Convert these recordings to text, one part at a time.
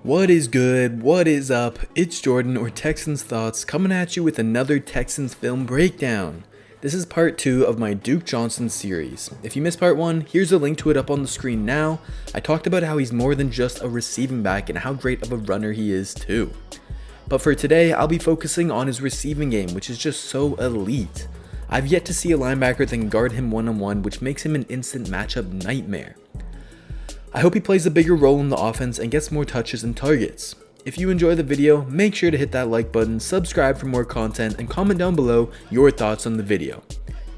What is good? What is up? It's Jordan, or Texans Thoughts, coming at you with another Texans film breakdown. This is part 2 of my Duke Johnson series. If you missed part 1, here's a link to it up on the screen now. I talked about how he's more than just a receiving back and how great of a runner he is too. But for today, I'll be focusing on his receiving game, which is just so elite. I've yet to see a linebacker that can guard him one-on-one, which makes him an instant matchup nightmare. I hope he plays a bigger role in the offense and gets more touches and targets. If you enjoy the video, make sure to hit that like button, subscribe for more content, and comment down below your thoughts on the video.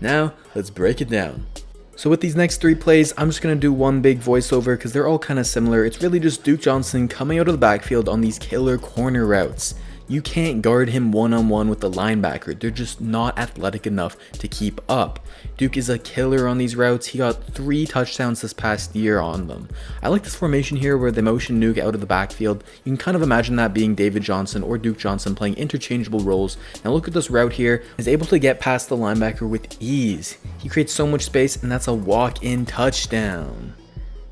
Now, let's break it down. So with these next 3 plays, I'm just going to do one big voiceover because they're all kind of similar. It's really just Duke Johnson coming out of the backfield on these killer corner routes. You can't guard him one-on-one with the linebacker. They're just not athletic enough to keep up. Duke is a killer on these routes. He got 3 touchdowns this past year on them. I like this formation here where they motion Duke out of the backfield. You can kind of imagine that being David Johnson or Duke Johnson playing interchangeable roles. Now look at this route here. He's able to get past the linebacker with ease. He creates so much space, and that's a walk-in touchdown.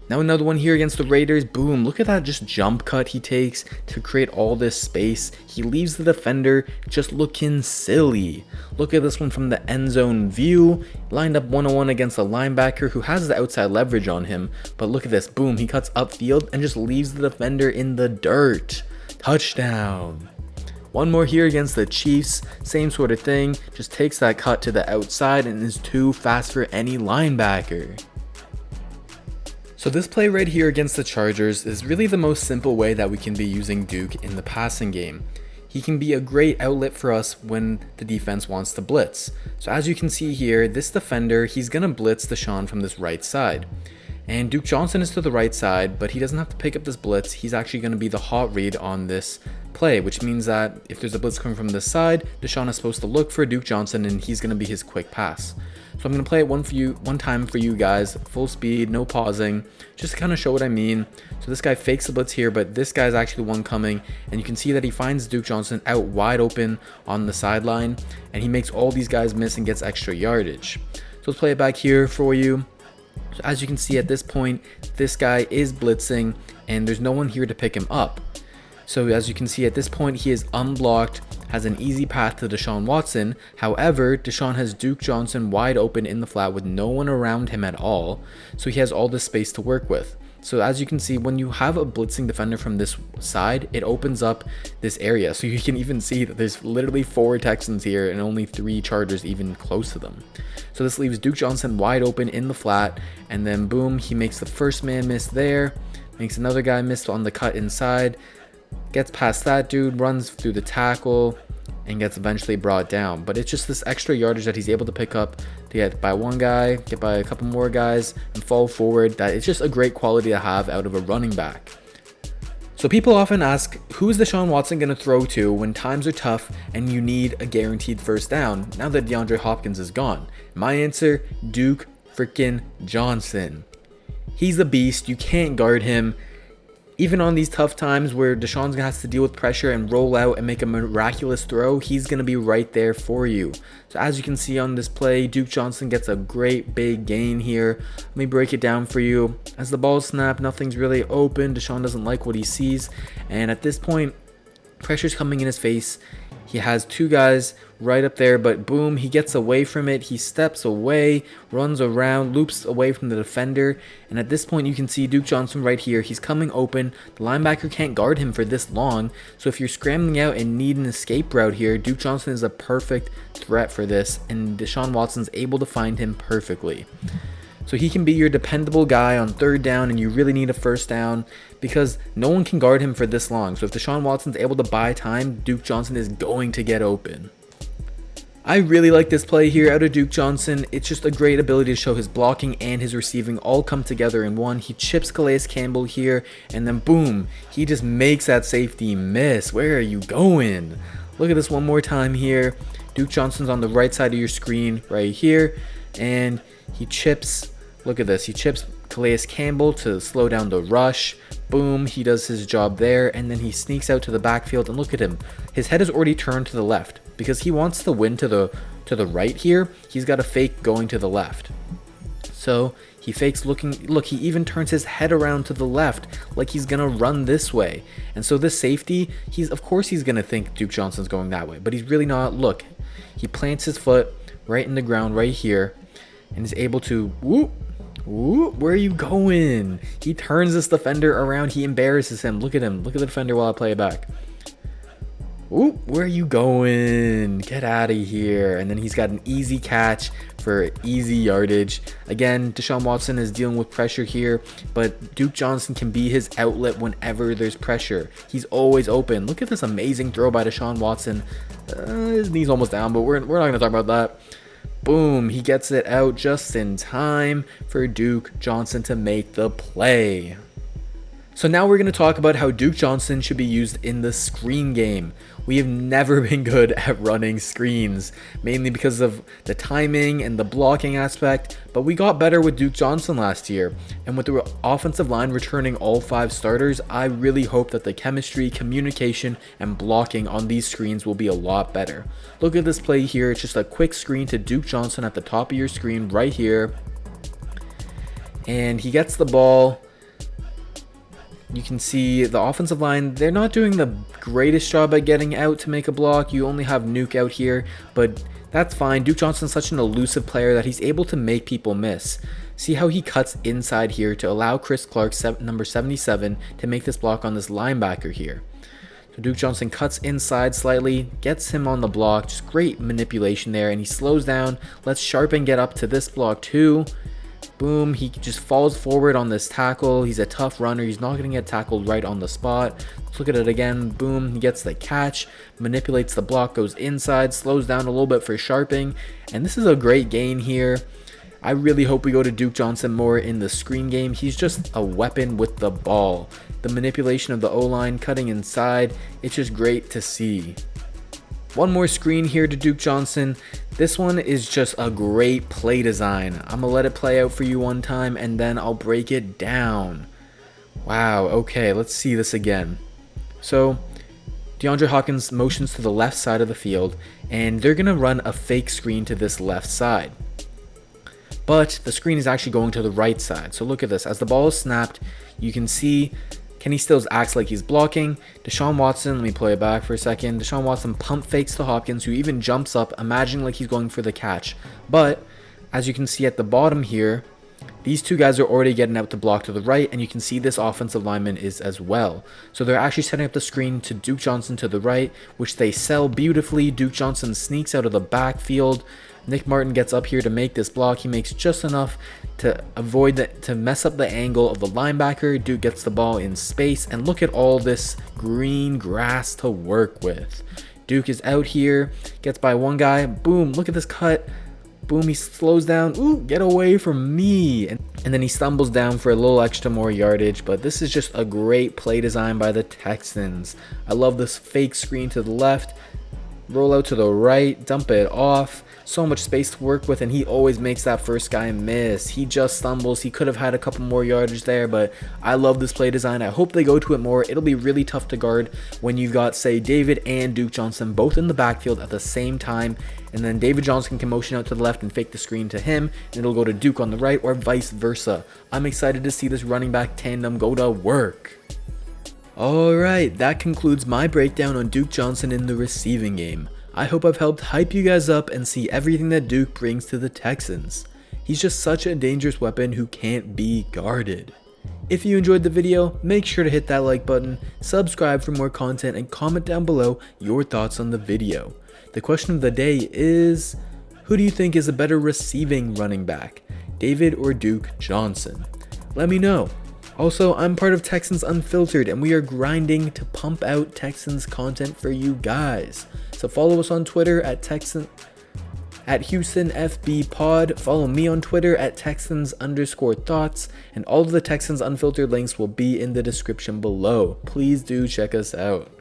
Now another one here against the Raiders. Boom, look at that just jump cut he takes to create all this space. He leaves the defender just looking silly. Look at this one from the end zone view. Lined up one-on-one against a linebacker who has the outside leverage on him. But look at this. Boom, he cuts upfield and just leaves the defender in the dirt. Touchdown. One more here against the Chiefs. Same sort of thing. Just takes that cut to the outside and is too fast for any linebacker. So this play right here against the Chargers is really the most simple way that we can be using Duke in the passing game. He can be a great outlet for us when the defense wants to blitz. So as you can see here, this defender, he's going to blitz Deshaun from this right side. And Duke Johnson is to the right side, but he doesn't have to pick up this blitz. He's actually going to be the hot read on this play, which means that if there's a blitz coming from this side, Deshaun is supposed to look for Duke Johnson and he's going to be his quick pass. So I'm going to play it one time for you guys, full speed, no pausing, just to kind of show what I mean. So this guy fakes the blitz here, but this guy's actually the one coming, and you can see that he finds Duke Johnson out wide open on the sideline, and he makes all these guys miss and gets extra yardage. So let's play it back here for you. So as you can see at this point, this guy is blitzing, and there's no one here to pick him up. So as you can see at this point, he is unblocked, has an easy path to Deshaun Watson. However, Deshaun has Duke Johnson wide open in the flat with no one around him at all. So he has all this space to work with. So as you can see, when you have a blitzing defender from this side, it opens up this area. So you can even see that there's literally 4 Texans here and only 3 Chargers even close to them. So this leaves Duke Johnson wide open in the flat. And then boom, he makes the first man miss there. Makes another guy miss on the cut inside. Gets past that dude, runs through the tackle, and gets eventually brought down. But it's just this extra yardage that he's able to pick up to get by one guy, get by a couple more guys, and fall forward. That it's just a great quality to have out of a running back. So people often ask, who is Deshaun Watson going to throw to when times are tough and you need a guaranteed first down now that DeAndre Hopkins is gone? My answer, Duke freaking Johnson. He's a beast. You can't guard him. Even on these tough times where Deshaun has to deal with pressure and roll out and make a miraculous throw, he's going to be right there for you. So as you can see on this play, Duke Johnson gets a great big gain here. Let me break it down for you. As the ball snapped, nothing's really open. Deshaun doesn't like what he sees. And at this point, pressure's coming in his face. He has 2 guys right up there, but boom, he gets away from it. He steps away, runs around, loops away from the defender. And at this point, you can see Duke Johnson right here. He's coming open. The linebacker can't guard him for this long. So if you're scrambling out and need an escape route here, Duke Johnson is a perfect threat for this. And Deshaun Watson's able to find him perfectly. So he can be your dependable guy on 3rd down and you really need a first down because no one can guard him for this long. So if Deshaun Watson's able to buy time, Duke Johnson is going to get open. I really like this play here out of Duke Johnson. It's just a great ability to show his blocking and his receiving all come together in one. He chips Calais Campbell here and then boom, he just makes that safety miss. Where are you going? Look at this one more time here. Duke Johnson's on the right side of your screen right here and he chips. Look at this. He chips Calais Campbell to slow down the rush. Boom, he does his job there, and then he sneaks out to the backfield, and look at him. His head is already turned to the left because he wants to win to the right here. He's got a fake going to the left. So He fakes looking, look, he even turns his head around to the left like he's gonna run this way. And so this safety, of course he's gonna think Duke Johnson's going that way, but he's really not. Look, he plants his foot right in the ground right here and is able to, whoop, whoop, where are you going? He turns this defender around, he embarrasses him. Look at him, look at the defender while I play it back. Ooh, where are you going? Get out of here. And then he's got an easy catch for easy yardage. Again, Deshaun Watson is dealing with pressure here, but Duke Johnson can be his outlet whenever there's pressure. He's always open. Look at this amazing throw by Deshaun Watson. His knee's almost down, but we're not going to talk about that. Boom, he gets it out just in time for Duke Johnson to make the play. So now we're going to talk about how Duke Johnson should be used in the screen game. We have never been good at running screens, mainly because of the timing and the blocking aspect, but we got better with Duke Johnson last year. And with the offensive line returning all 5 starters, I really hope that the chemistry, communication, and blocking on these screens will be a lot better. Look at this play here. It's just a quick screen to Duke Johnson at the top of your screen right here. And he gets the ball. You can see the offensive line, they're not doing the greatest job at getting out to make a block. You only have Nuke out here, but that's fine. Duke Johnson's such an elusive player that he's able to make people miss. See how he cuts inside here to allow Chris Clark, number 77, to make this block on this linebacker here. So Duke Johnson cuts inside slightly, gets him on the block, just great manipulation there, and he slows down, lets Sharpen get up to this block too. Boom, he just falls forward on this tackle. He's a tough runner. He's not going to get tackled right on the spot. Let's look at it again. Boom, he gets the catch, manipulates the block, goes inside, slows down a little bit for Sharping. And this is a great gain here. I really hope we go to Duke Johnson more in the screen game. He's just a weapon with the ball. The manipulation of the O-line, cutting inside, it's just great to see. One more screen here to Duke Johnson. This one is just a great play design. I'm gonna let it play out for you one time and then I'll break it down. Wow, okay, let's see this again. So DeAndre Hopkins motions to the left side of the field and they're gonna run a fake screen to this left side. But the screen is actually going to the right side. So look at this, as the ball is snapped, you can see Kenny Stills acts like he's blocking. Deshaun Watson, let me play it back for a second. Deshaun Watson pump fakes to Hopkins, who even jumps up, imagining like he's going for the catch. But as you can see at the bottom here, these two guys are already getting out to block to the right, and you can see this offensive lineman is as well. So they're actually setting up the screen to Duke Johnson to the right, which they sell beautifully. Duke Johnson sneaks out of the backfield. Nick Martin gets up here to make this block. He makes just enough to avoid that, to mess up the angle of the linebacker. Duke gets the ball in space, and look at all this green grass to work with. Duke is out here, gets by one guy. Boom, look at this cut. Boom, he slows down. Ooh, get away from me. And then he stumbles down for a little extra more yardage. But this is just a great play design by the Texans. I love this fake screen to the left. Roll out to the right, dump it off. So much space to work with, and he always makes that first guy miss. He just stumbles. He could have had a couple more yardage there, but I love this play design. I hope they go to it more. It'll be really tough to guard when you've got, say, David and Duke Johnson both in the backfield at the same time, and then David Johnson can motion out to the left and fake the screen to him, and it'll go to Duke on the right, or vice versa. I'm excited to see this running back tandem go to work. Alright, that concludes my breakdown on Duke Johnson in the receiving game. I hope I've helped hype you guys up and see everything that Duke brings to the Texans. He's just such a dangerous weapon who can't be guarded. If you enjoyed the video, make sure to hit that like button, subscribe for more content, and comment down below your thoughts on the video. The question of the day is, who do you think is a better receiving running back, David or Duke Johnson? Let me know. Also, I'm part of Texans Unfiltered, and we are grinding to pump out Texans content for you guys. So follow us on Twitter at HoustonFBPod. Follow me on Twitter at Texans_thoughts, and all of the Texans Unfiltered links will be in the description below. Please do check us out.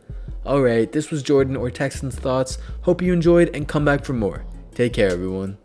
Alright, this was Jordan or Texans Thoughts. Hope you enjoyed, and come back for more. Take care, everyone.